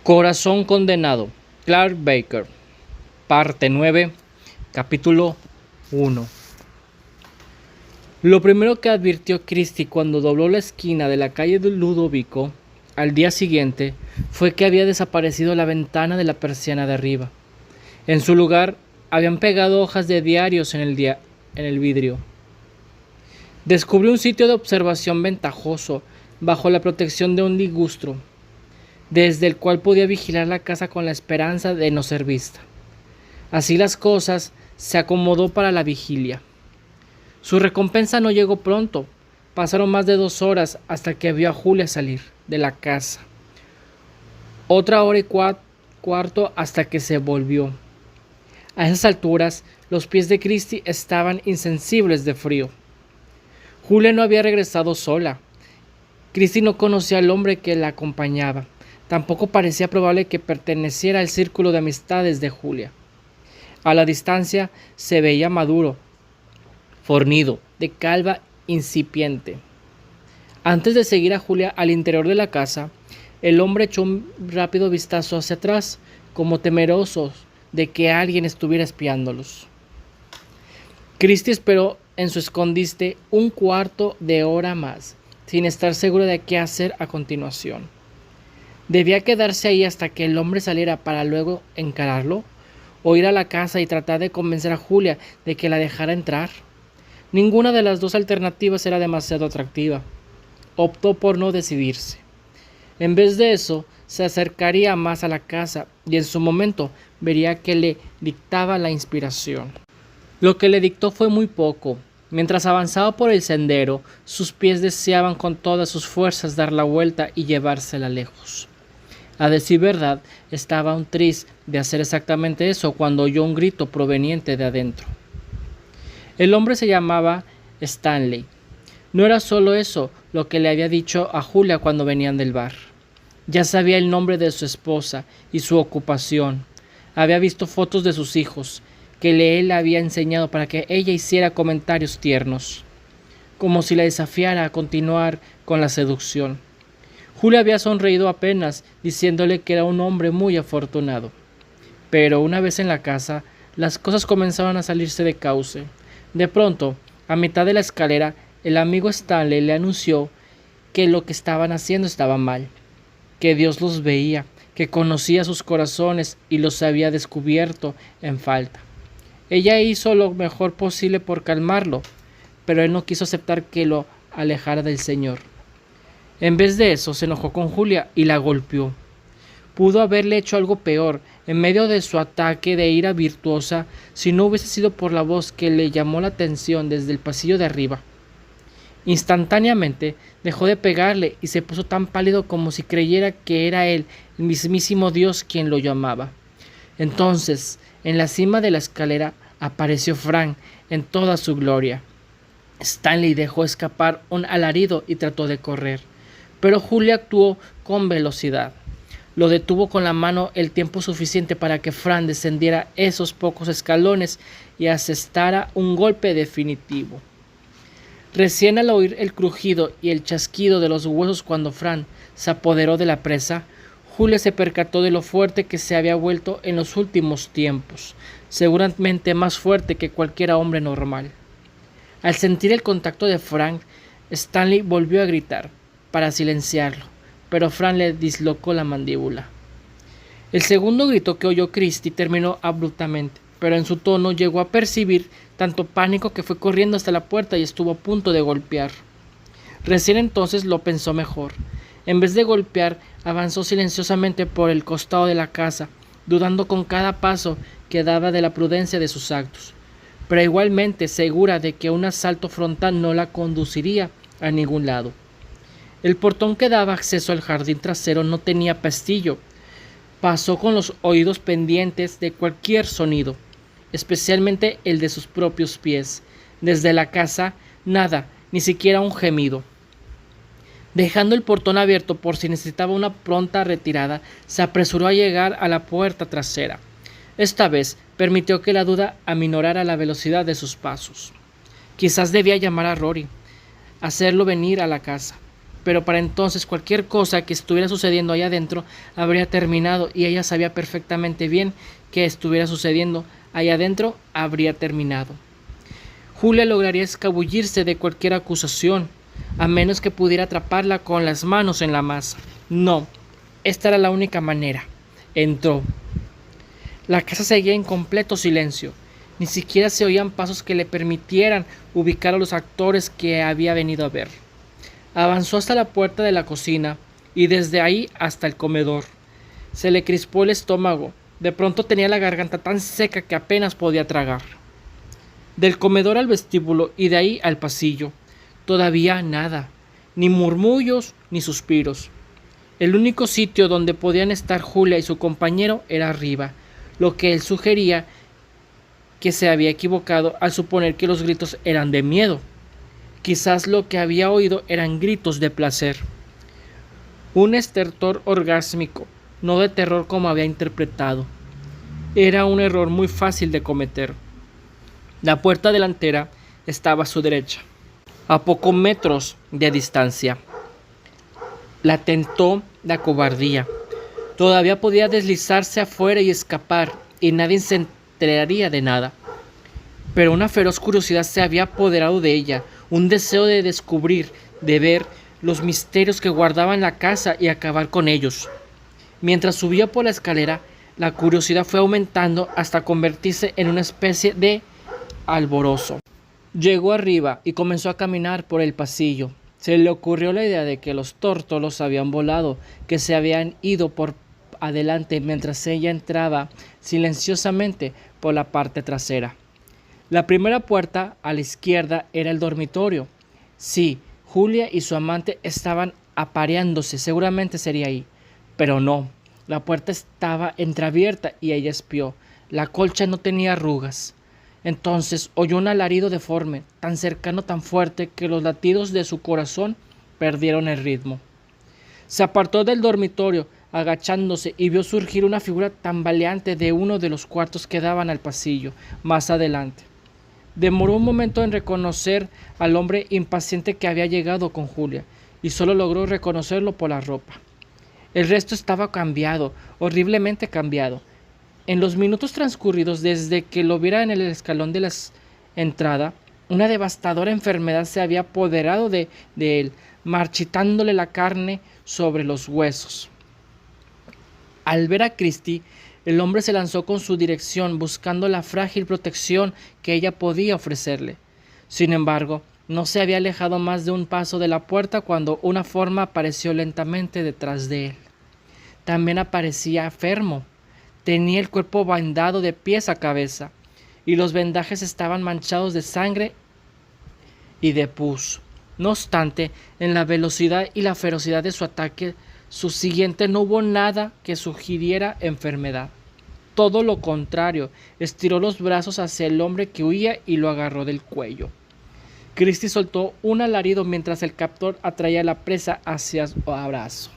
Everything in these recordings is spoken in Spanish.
Corazón condenado. Clark Baker. Parte 9. Capítulo 1. Lo primero que advirtió Christie cuando dobló la esquina de la calle de Ludovico al día siguiente fue que había desaparecido la ventana de la persiana de arriba. En su lugar habían pegado hojas de diarios en el vidrio. Descubrió un sitio de observación ventajoso bajo la protección de un ligustro, desde el cual podía vigilar la casa con la esperanza de no ser vista. Así las cosas, se acomodó para la vigilia. Su recompensa no llegó pronto. Pasaron más de 2 horas hasta que vio a Julia salir de la casa. Otra hora y cuarto hasta que se volvió. A esas alturas, los pies de Christie estaban insensibles de frío. Julia no había regresado sola. Christie no conocía al hombre que la acompañaba. Tampoco parecía probable que perteneciera al círculo de amistades de Julia. A la distancia se veía maduro, fornido, de calva incipiente. Antes de seguir a Julia al interior de la casa, el hombre echó un rápido vistazo hacia atrás, como temeroso de que alguien estuviera espiándolos. Christie esperó en su escondite 1/4 de hora más, sin estar seguro de qué hacer a continuación. ¿Debía quedarse ahí hasta que el hombre saliera para luego encararlo? ¿O ir a la casa y tratar de convencer a Julia de que la dejara entrar? Ninguna de las dos alternativas era demasiado atractiva. Optó por no decidirse. En vez de eso, se acercaría más a la casa y en su momento vería que le dictaba la inspiración. Lo que le dictó fue muy poco. Mientras avanzaba por el sendero, sus pies deseaban con todas sus fuerzas dar la vuelta y llevársela lejos. A decir verdad, estaba aún triste de hacer exactamente eso cuando oyó un grito proveniente de adentro. El hombre se llamaba Stanley. No era solo eso lo que le había dicho a Julia cuando venían del bar. Ya sabía el nombre de su esposa y su ocupación. Había visto fotos de sus hijos, que él le había enseñado para que ella hiciera comentarios tiernos, como si la desafiara a continuar con la seducción. Julia había sonreído apenas, diciéndole que era un hombre muy afortunado. Pero una vez en la casa, las cosas comenzaron a salirse de cauce. De pronto, a mitad de la escalera, el amigo Stanley le anunció que lo que estaban haciendo estaba mal, que Dios los veía, que conocía sus corazones y los había descubierto en falta. Ella hizo lo mejor posible por calmarlo, pero él no quiso aceptar que lo alejara del Señor. En vez de eso, se enojó con Julia y la golpeó. Pudo haberle hecho algo peor, en medio de su ataque de ira virtuosa, si no hubiese sido por la voz que le llamó la atención desde el pasillo de arriba. Instantáneamente dejó de pegarle y se puso tan pálido como si creyera que era él, el mismísimo Dios, quien lo llamaba. Entonces, en la cima de la escalera, apareció Frank en toda su gloria. Stanley dejó escapar un alarido y trató de correr, pero Julia actuó con velocidad. Lo detuvo con la mano el tiempo suficiente para que Frank descendiera esos pocos escalones y asestara un golpe definitivo. Recién al oír el crujido y el chasquido de los huesos cuando Frank se apoderó de la presa, Julia se percató de lo fuerte que se había vuelto en los últimos tiempos, seguramente más fuerte que cualquier hombre normal. Al sentir el contacto de Frank, Stanley volvió a gritar para silenciarlo, pero Frank le dislocó la mandíbula. El segundo grito que oyó Christie terminó abruptamente, pero en su tono llegó a percibir tanto pánico que fue corriendo hasta la puerta y estuvo a punto de golpear. Recién entonces lo pensó mejor. En vez de golpear, avanzó silenciosamente por el costado de la casa, dudando con cada paso que daba de la prudencia de sus actos, pero igualmente segura de que un asalto frontal no la conduciría a ningún lado. El portón que daba acceso al jardín trasero no tenía pestillo. Pasó con los oídos pendientes de cualquier sonido, especialmente el de sus propios pies. Desde la casa, nada, ni siquiera un gemido. Dejando el portón abierto por si necesitaba una pronta retirada, se apresuró a llegar a la puerta trasera. Esta vez permitió que la duda aminorara la velocidad de sus pasos. Quizás debía llamar a Rory, hacerlo venir a la casa. pero para entonces cualquier cosa que estuviera sucediendo allá adentro habría terminado, y ella sabía perfectamente bien que estuviera sucediendo allá adentro habría terminado. Julia lograría escabullirse de cualquier acusación, a menos que pudiera atraparla con las manos en la masa. No, esta era la única manera. Entró. La casa seguía en completo silencio. Ni siquiera se oían pasos que le permitieran ubicar a los actores que había venido a ver. Avanzó hasta la puerta de la cocina y desde ahí hasta el comedor. Se le crispó el estómago. De pronto tenía la garganta tan seca que apenas podía tragar. Del comedor al vestíbulo y de ahí al pasillo, todavía nada, ni murmullos ni suspiros. El único sitio donde podían estar Julia y su compañero era arriba, lo que él sugería que se había equivocado al suponer que los gritos eran de miedo. Quizás lo que había oído eran gritos de placer. Un estertor orgásmico, no de terror como había interpretado. Era un error muy fácil de cometer. La puerta delantera estaba a su derecha, a pocos metros de distancia. La tentó la cobardía. Todavía podía deslizarse afuera y escapar, y nadie se enteraría de nada. Pero una feroz curiosidad se había apoderado de ella, un deseo de descubrir, de ver los misterios que guardaban la casa y acabar con ellos. Mientras subía por la escalera, la curiosidad fue aumentando hasta convertirse en una especie de alborozo. Llegó arriba y comenzó a caminar por el pasillo. Se le ocurrió la idea de que los tórtolos habían volado, que se habían ido por adelante mientras ella entraba silenciosamente por la parte trasera. La primera puerta a la izquierda era el dormitorio. Sí, Julia y su amante estaban apareándose, seguramente sería ahí. Pero no, la puerta estaba entreabierta y ella espió. La colcha no tenía arrugas. Entonces oyó un alarido deforme, tan cercano, tan fuerte, que los latidos de su corazón perdieron el ritmo. Se apartó del dormitorio, agachándose, y vio surgir una figura tambaleante de uno de los cuartos que daban al pasillo, más adelante. Demoró un momento en reconocer al hombre impaciente que había llegado con Julia, y solo logró reconocerlo por la ropa. El resto estaba cambiado, horriblemente cambiado. En los minutos transcurridos desde que lo viera en el escalón de la entrada, una devastadora enfermedad se había apoderado de él, marchitándole la carne sobre los huesos. Al ver a Christie, el hombre se lanzó con su dirección, buscando la frágil protección que ella podía ofrecerle. Sin embargo, no se había alejado más de un paso de la puerta cuando una forma apareció lentamente detrás de él. También aparecía enfermo. Tenía el cuerpo vendado de pies a cabeza, y los vendajes estaban manchados de sangre y de pus. No obstante, en la velocidad y la ferocidad de su ataque subsiguiente no hubo nada que sugiriera enfermedad. Todo lo contrario, estiró los brazos hacia el hombre que huía y lo agarró del cuello. Christie soltó un alarido mientras el captor atraía a la presa hacia su abrazo.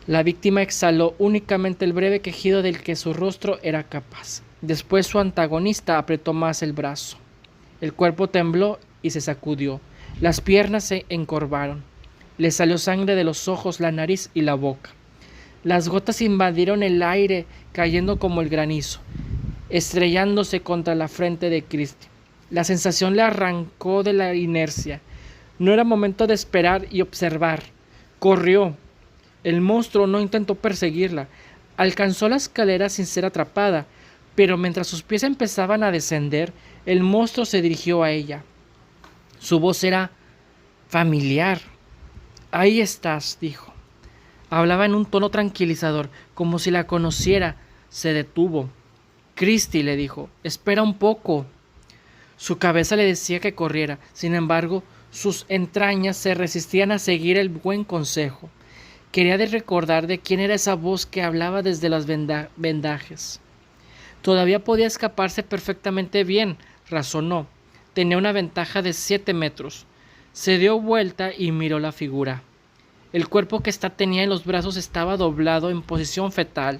La víctima exhaló únicamente el breve quejido del que su rostro era capaz. Después su antagonista apretó más el brazo. El cuerpo tembló y se sacudió. Las piernas se encorvaron. Le salió sangre de los ojos, la nariz y la boca. Las gotas invadieron el aire, cayendo como el granizo, estrellándose contra la frente de Christie. La sensación le arrancó de la inercia. No era momento de esperar y observar. Corrió. El monstruo no intentó perseguirla. Alcanzó la escalera sin ser atrapada, pero mientras sus pies empezaban a descender, el monstruo se dirigió a ella. Su voz era familiar. «Ahí estás», dijo. Hablaba en un tono tranquilizador, como si la conociera. Se detuvo. «Christie», le dijo, «espera un poco». Su cabeza le decía que corriera. Sin embargo, sus entrañas se resistían a seguir el buen consejo. Quería recordar de quién era esa voz que hablaba desde los vendajes. Todavía podía escaparse perfectamente bien, razonó. Tenía una ventaja de 7 metros. Se dio vuelta y miró la figura. El cuerpo que ésta tenía en los brazos estaba doblado en posición fetal,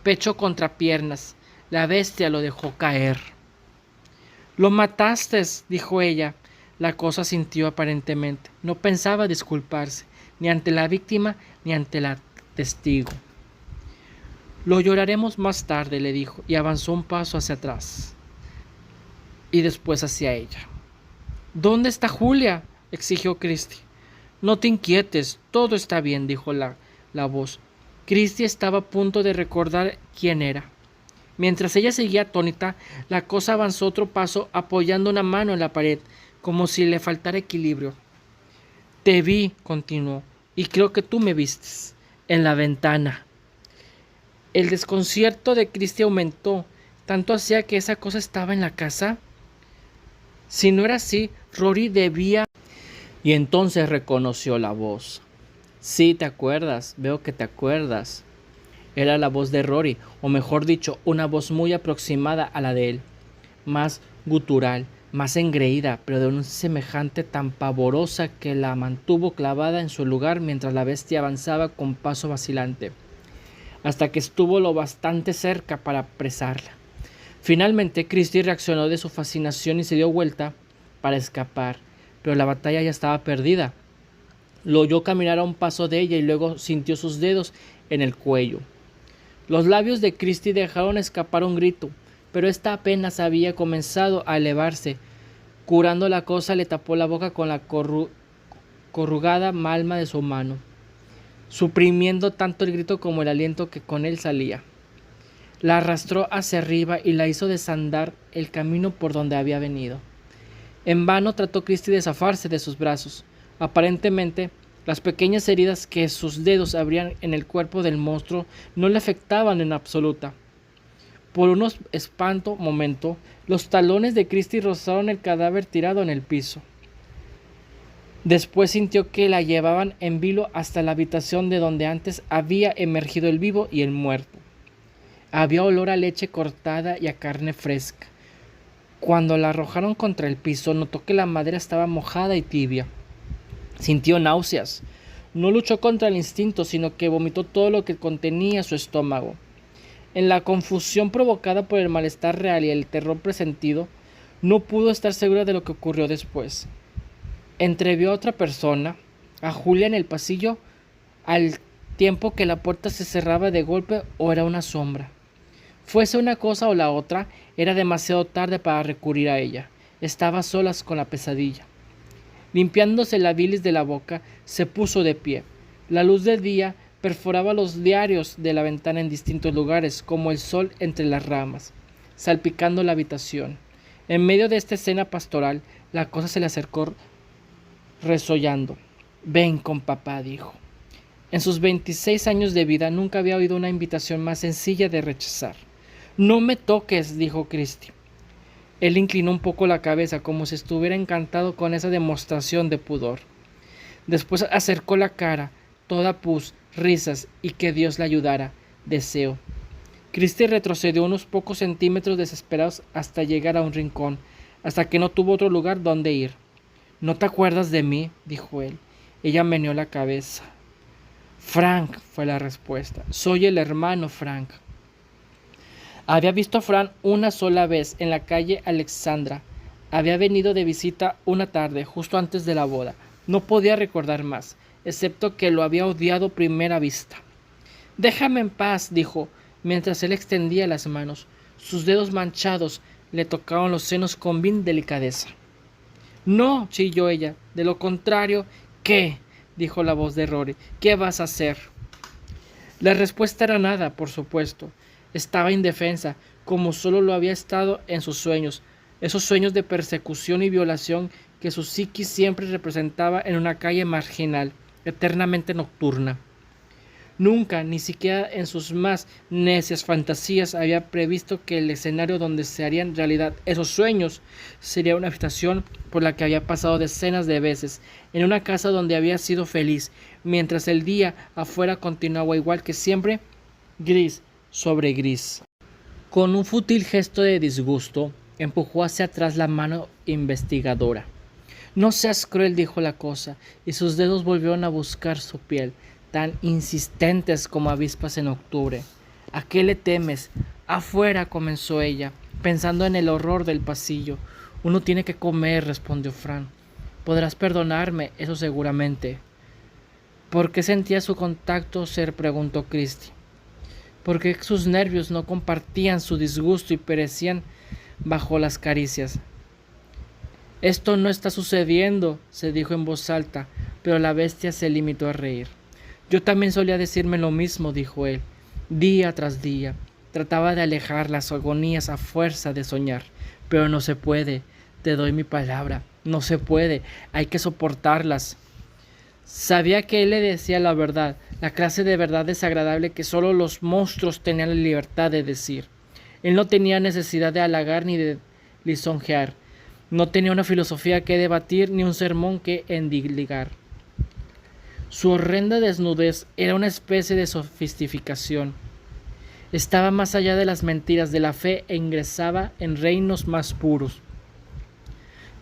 pecho contra piernas. La bestia lo dejó caer. «Lo mataste», dijo ella. la cosa sintió aparentemente. No pensaba disculparse, ni ante la víctima ni ante la testigo. Lo lloraremos más tarde, le dijo, y avanzó un paso hacia atrás y después hacia ella. ¿Dónde está Julia?, exigió Christie. No te inquietes, todo está bien, dijo la voz. Christie estaba a punto de recordar quién era. Mientras ella seguía atónita, la cosa avanzó otro paso apoyando una mano en la pared, como si le faltara equilibrio. Te vi, continuó, y creo que tú me vistes, en la ventana. El desconcierto de Christie aumentó, tanto hacía que esa cosa estaba en la casa. Si no era así, Rory debía... Y entonces reconoció la voz. Sí, te acuerdas, veo que te acuerdas. Era la voz de Rory, o mejor dicho, una voz muy aproximada a la de él, más gutural, más engreída, pero de un semejante tan pavorosa que la mantuvo clavada en su lugar mientras la bestia avanzaba con paso vacilante, hasta que estuvo lo bastante cerca para apresarla. Finalmente, Christie reaccionó de su fascinación y se dio vuelta para escapar, pero la batalla ya estaba perdida. Lo oyó caminar a un paso de ella y luego sintió sus dedos en el cuello. Los labios de Christie dejaron escapar un grito, pero ésta apenas había comenzado a elevarse. Curando la cosa, le tapó la boca con la corrugada palma de su mano, suprimiendo tanto el grito como el aliento que con él salía. La arrastró hacia arriba y la hizo desandar el camino por donde había venido. En vano trató Christie de zafarse de sus brazos. Aparentemente, las pequeñas heridas que sus dedos abrían en el cuerpo del monstruo no le afectaban en absoluta. Por un espanto momento, los talones de Christie rozaron el cadáver tirado en el piso. Después sintió que la llevaban en vilo hasta la habitación de donde antes había emergido el vivo y el muerto. Había olor a leche cortada y a carne fresca. Cuando la arrojaron contra el piso, notó que la madera estaba mojada y tibia. Sintió náuseas. No luchó contra el instinto, sino que vomitó todo lo que contenía su estómago. En la confusión provocada por el malestar real y el terror presentido, no pudo estar segura de lo que ocurrió después. Entrevió a otra persona, a Julia, en el pasillo, al tiempo que la puerta se cerraba de golpe, o era una sombra. Fuese una cosa o la otra, era demasiado tarde para recurrir a ella. Estaba a solas con la pesadilla. Limpiándose la bilis de la boca, se puso de pie. La luz del día perforaba los diarios de la ventana en distintos lugares, como el sol entre las ramas, salpicando la habitación. En medio de esta escena pastoral, la cosa se le acercó resollando. «Ven con papá», dijo. En sus 26 años de vida nunca había oído una invitación más sencilla de rechazar. «No me toques», dijo Christie. Él inclinó un poco la cabeza, como si estuviera encantado con esa demostración de pudor. Después acercó la cara, toda pus, risas y que Dios la ayudara, deseo. Christie retrocedió unos pocos centímetros desesperados hasta llegar a un rincón, hasta que no tuvo otro lugar donde ir. «¿No te acuerdas de mí?», dijo él. Ella meneó la cabeza. «Frank», fue la respuesta. «Soy el hermano Frank». Había visto a Frank una sola vez en la calle Alexandra. Había venido de visita una tarde, justo antes de la boda. No podía recordar más, excepto que lo había odiado a primera vista. «Déjame en paz», dijo, mientras él extendía las manos. Sus dedos manchados le tocaban los senos con bien delicadeza. «No», chilló ella. «De lo contrario, ¿qué?», dijo la voz de Rory. «¿Qué vas a hacer?». La respuesta era nada, por supuesto. Estaba indefensa, como solo lo había estado en sus sueños, esos sueños de persecución y violación que su psiquis siempre representaba en una calle marginal, eternamente nocturna. Nunca, ni siquiera en sus más necias fantasías, había previsto que el escenario donde se harían realidad esos sueños sería una habitación por la que había pasado decenas de veces, en una casa donde había sido feliz, mientras el día afuera continuaba igual que siempre, gris sobre gris. Con un fútil gesto de disgusto, empujó hacia atrás la mano investigadora. «No seas cruel», dijo la cosa, y sus dedos volvieron a buscar su piel, tan insistentes como avispas en octubre. «¿A qué le temes?». «Afuera», comenzó ella, pensando en el horror del pasillo. «Uno tiene que comer», respondió Frank. Podrás perdonarme, eso seguramente. ¿Por qué sentía su contacto? Se preguntó Christie. ¿Por qué sus nervios no compartían su disgusto y perecían bajo las caricias? Esto no está sucediendo, se dijo en voz alta, pero la bestia se limitó a reír. Yo también solía decirme lo mismo, dijo él, día tras día. Trataba de alejar las agonías a fuerza de soñar, pero no se puede, te doy mi palabra, no se puede, hay que soportarlas. Sabía que él le decía la verdad, la clase de verdad desagradable que solo los monstruos tenían la libertad de decir. Él no tenía necesidad de halagar ni de lisonjear. No tenía una filosofía que debatir ni un sermón que endilgar. Su horrenda desnudez era una especie de sofisticación. Estaba más allá de las mentiras de la fe e ingresaba en reinos más puros.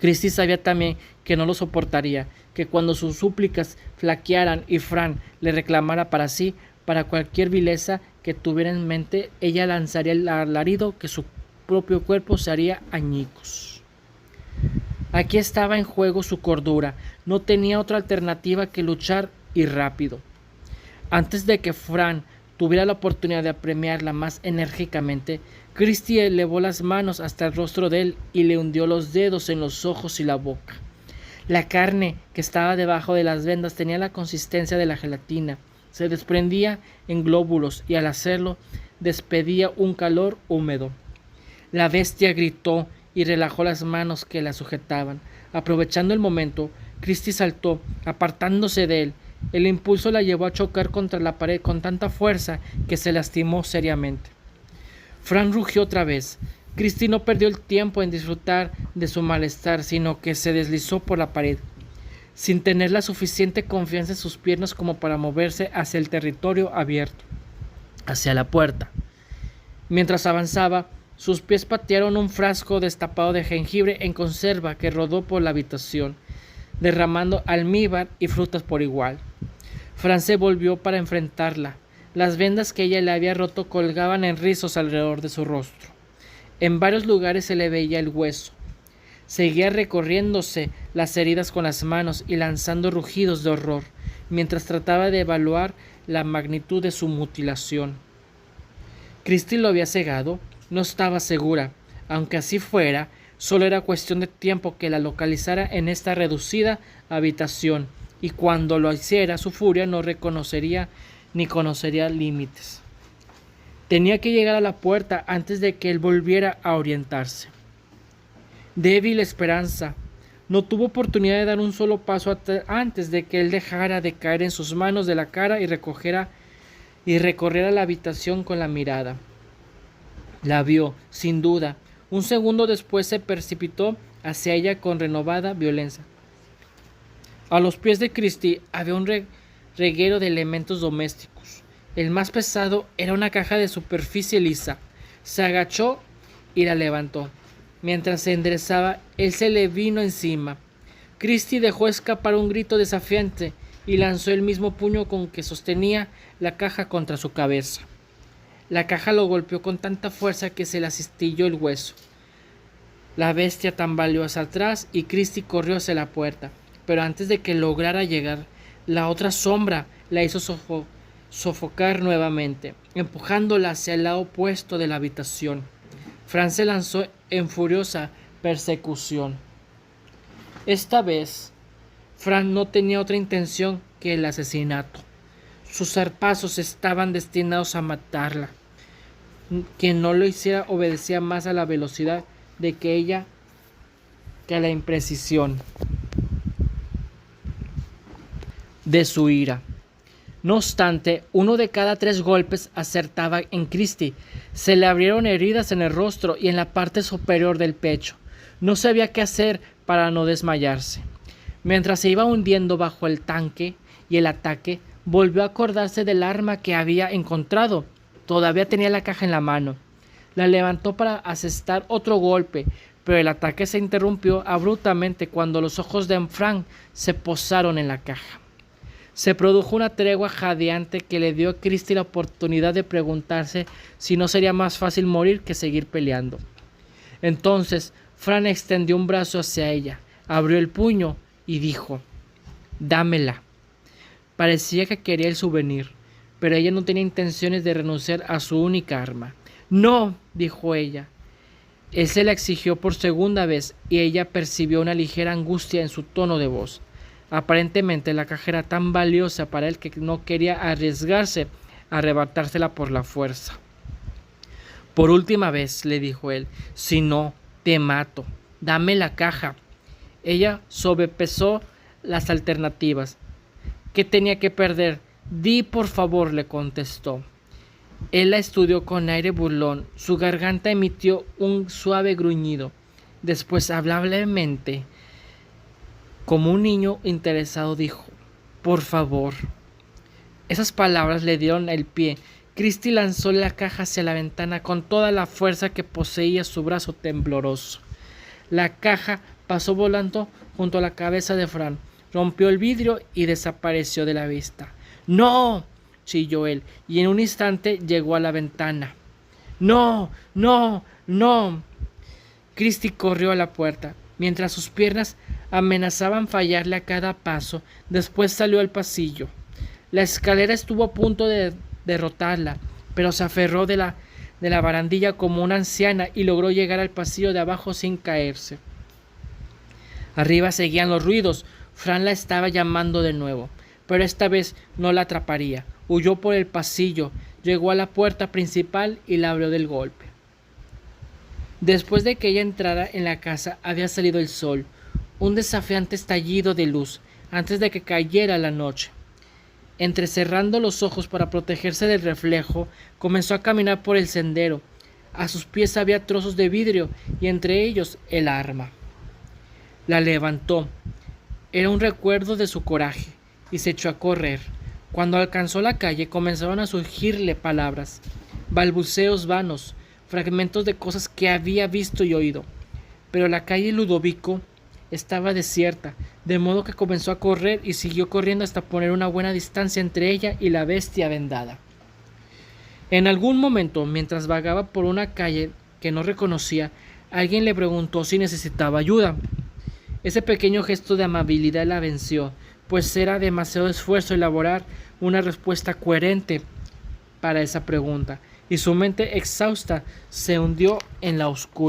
Christie sabía también que no lo soportaría, que cuando sus súplicas flaquearan y Fran le reclamara para sí, para cualquier vileza que tuviera en mente, ella lanzaría el alarido que su propio cuerpo se haría añicos. Aquí estaba en juego su cordura, no tenía otra alternativa que luchar y rápido. Antes de que Fran tuviera la oportunidad de apremiarla más enérgicamente, Christie elevó las manos hasta el rostro de él y le hundió los dedos en los ojos y la boca. La carne que estaba debajo de las vendas tenía la consistencia de la gelatina, se desprendía en glóbulos y al hacerlo despedía un calor húmedo. La bestia gritó y relajó las manos que la sujetaban. Aprovechando el momento, Christie saltó, apartándose de él. El impulso la llevó a chocar contra la pared con tanta fuerza que se lastimó seriamente. Fran rugió otra vez. Christie no perdió el tiempo en disfrutar de su malestar, sino que se deslizó por la pared, sin tener la suficiente confianza en sus piernas como para moverse hacia el territorio abierto, hacia la puerta. Mientras avanzaba, sus pies patearon un frasco destapado de jengibre en conserva que rodó por la habitación, derramando almíbar y frutas por igual. Fran se volvió para enfrentarla. Las vendas que ella le había roto colgaban en rizos alrededor de su rostro. En varios lugares se le veía el hueso. Seguía recorriéndose las heridas con las manos y lanzando rugidos de horror, mientras trataba de evaluar la magnitud de su mutilación. ¿Christie lo había cegado? No estaba segura. Aunque así fuera, solo era cuestión de tiempo que la localizara en esta reducida habitación, y cuando lo hiciera, su furia no reconocería ni conocería límites. Tenía que llegar a la puerta antes de que él volviera a orientarse. Débil esperanza. No tuvo oportunidad de dar un solo paso antes de que él dejara de caer en sus manos de la cara y recorriera la habitación con la mirada. La vio, sin duda. Un segundo después se precipitó hacia ella con renovada violencia. A los pies de Christie había un reguero de elementos domésticos. El más pesado era una caja de superficie lisa. Se agachó y la levantó. Mientras se enderezaba, él se le vino encima. Christie dejó escapar un grito desafiante y lanzó el mismo puño con que sostenía la caja contra su cabeza. La caja lo golpeó con tanta fuerza que se le astilló el hueso. La bestia tambaleó hacia atrás y Christie corrió hacia la puerta, pero antes de que lograra llegar, la otra sombra la hizo sofocar nuevamente, empujándola hacia el lado opuesto de la habitación. Fran se lanzó en furiosa persecución. Esta vez, Fran no tenía otra intención que el asesinato. Sus zarpazos estaban destinados a matarla. Quien no lo hiciera obedecía más a la velocidad de que ella que a la imprecisión de su ira. No obstante, 1 de cada 3 golpes acertaba en Christie. Se le abrieron heridas en el rostro y en la parte superior del pecho. No sabía qué hacer para no desmayarse. Mientras se iba hundiendo bajo el tanque y el ataque, volvió a acordarse del arma que había encontrado. Todavía tenía la caja en la mano. La levantó para asestar otro golpe, pero el ataque se interrumpió abruptamente cuando los ojos de Fran se posaron en la caja. Se produjo una tregua jadeante que le dio a Christie la oportunidad de preguntarse si no sería más fácil morir que seguir peleando. Entonces, Fran extendió un brazo hacia ella, abrió el puño y dijo: «Dámela». Parecía que quería el souvenir, pero ella no tenía intenciones de renunciar a su única arma. «No», dijo ella. Él se la exigió por segunda vez y ella percibió una ligera angustia en su tono de voz. Aparentemente la caja era tan valiosa para él que no quería arriesgarse a arrebatársela por la fuerza. «Por última vez», le dijo él, «si no, te mato. Dame la caja». Ella sobrepesó las alternativas. ¿Qué tenía que perder? «Di, por favor», le contestó. Él la estudió con aire burlón. Su garganta emitió un suave gruñido. Después, amablemente, como un niño interesado, dijo: «Por favor». Esas palabras le dieron el pie. Christie lanzó la caja hacia la ventana con toda la fuerza que poseía su brazo tembloroso. La caja pasó volando junto a la cabeza de Fran, rompió el vidrio y desapareció de la vista. «¡No!», chilló él, y en un instante llegó a la ventana. «¡No! ¡No! ¡No!». Christie corrió a la puerta, mientras sus piernas amenazaban fallarle a cada paso. Después salió al pasillo. La escalera estuvo a punto de derrotarla, pero se aferró de la barandilla como una anciana y logró llegar al pasillo de abajo sin caerse. Arriba seguían los ruidos. Fran la estaba llamando de nuevo, pero esta vez no la atraparía. Huyó por el pasillo, llegó a la puerta principal y la abrió del golpe. Después de que ella entrara en la casa, había salido el sol, un desafiante estallido de luz, antes de que cayera la noche. Entrecerrando los ojos para protegerse del reflejo, comenzó a caminar por el sendero. A sus pies había trozos de vidrio y entre ellos el arma. La levantó. Era un recuerdo de su coraje y se echó a correr. Cuando alcanzó la calle comenzaron a surgirle palabras, balbuceos vanos, fragmentos de cosas que había visto y oído. Pero la calle Ludovico estaba desierta, de modo que comenzó a correr y siguió corriendo hasta poner una buena distancia entre ella y la bestia vendada. En algún momento, mientras vagaba por una calle que no reconocía, alguien le preguntó si necesitaba ayuda. Ese pequeño gesto de amabilidad la venció, pues era demasiado esfuerzo elaborar una respuesta coherente para esa pregunta, y su mente exhausta se hundió en la oscuridad.